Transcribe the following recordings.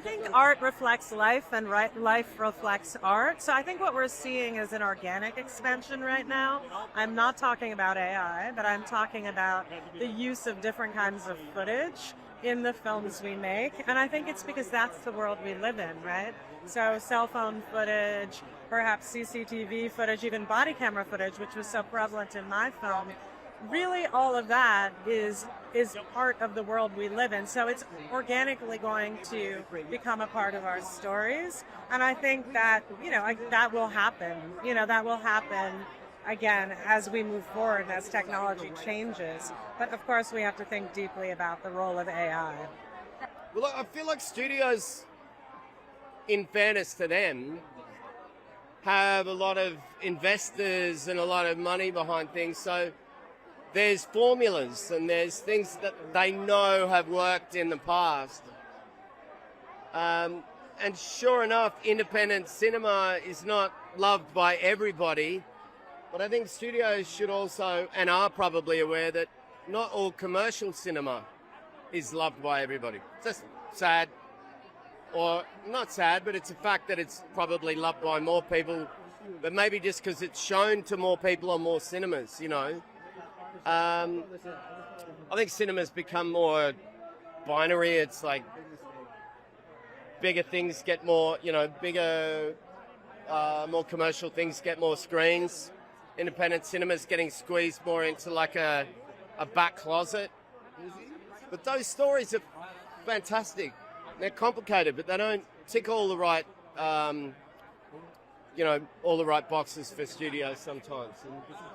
I think art reflects life and life reflects art. So I think what we're seeing is an organic expansion right now. I'm not talking about AI, but I'm talking about the use of different kinds of footage in the films we make. And I think it's because that's the world we live in, right? So cell phone footage, perhaps CCTV footage, even body camera footage, which was so prevalent in my film. Really, all of that is part of the world we live in. So it's organically going to become a part of our stories. And I think that, that will happen. That will happen again as we move forward and as technology changes. But of course, we have to think deeply about the role of AI. Well, look, I feel like studios, in fairness to them, have a lot of investors and a lot of money behind things. So there's formulas and there's things that they know have worked in the past. And sure enough, independent cinema is not loved by everybody. But I think studios should also, and are probably aware that not all commercial cinema is loved by everybody. It's just sad. Or not sad, but it's a fact that it's probably loved by more people. But maybe just because it's shown to more people on more cinemas, I think cinema's become more binary. It's like bigger things get more, bigger, more commercial things get more screens. Independent cinema's getting squeezed more into like a back closet. But those stories are fantastic. They're complicated, but they don't tick all the right, all the right boxes for studios sometimes.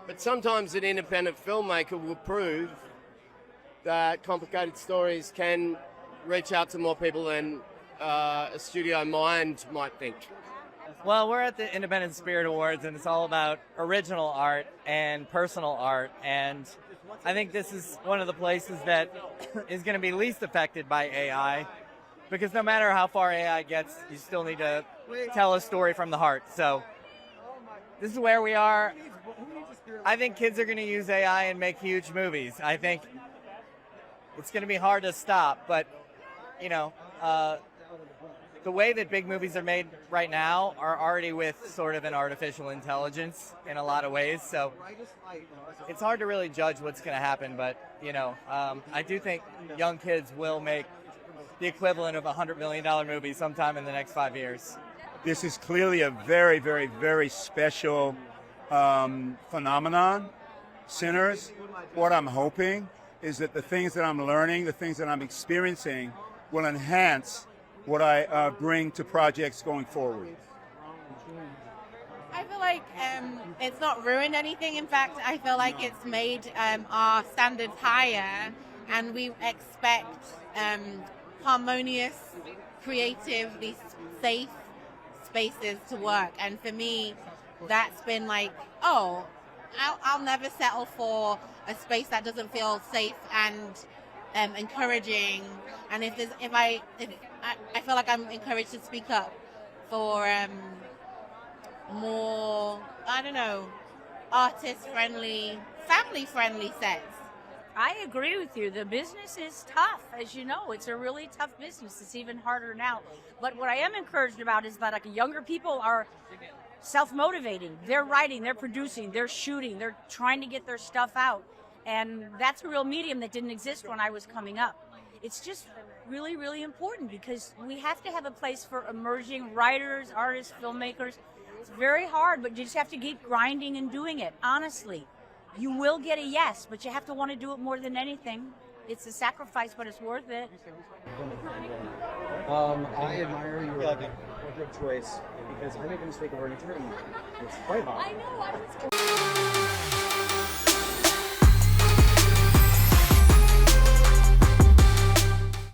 But sometimes an independent filmmaker will prove that complicated stories can reach out to more people than a studio mind might think. Well, we're at the Independent Spirit Awards, and it's all about original art and personal art. And I think this is one of the places that is going to be least affected by AI, because no matter how far AI gets, you still need to tell a story from the heart. So this is where we are. I think kids are going to use AI and make huge movies. I think it's going to be hard to stop, but, the way that big movies are made right now are already with sort of an artificial intelligence in a lot of ways. So it's hard to really judge what's going to happen, but, I do think young kids will make the equivalent of a $100 million movie sometime in the next 5 years. This is clearly a very, very, very special phenomenon. Sinners, what I'm hoping is that the things that I'm learning, the things that I'm experiencing will enhance what I bring to projects going forward. I feel like it's not ruined anything. In fact, I feel like it's made our standards higher, and we expect harmonious, creative, these safe spaces to work. And for me, that's been like, I'll never settle for a space that doesn't feel safe and encouraging. And if I feel like I'm encouraged to speak up for more, artist-friendly, family-friendly sets. I agree with you. The business is tough. As you know, it's a really tough business. It's even harder now. But what I am encouraged about is that younger people are self-motivating. They're writing, they're producing, they're shooting, they're trying to get their stuff out. And that's a real medium that didn't exist when I was coming up. It's just really, really important because we have to have a place for emerging writers, artists, filmmakers. It's very hard, but you just have to keep grinding and doing it, honestly. You will get a yes, but you have to want to do it more than anything. It's a sacrifice, but it's worth it. I admire your wardrobe choice because I make a mistake of wearing a turtleneck. It's quite hot. I know.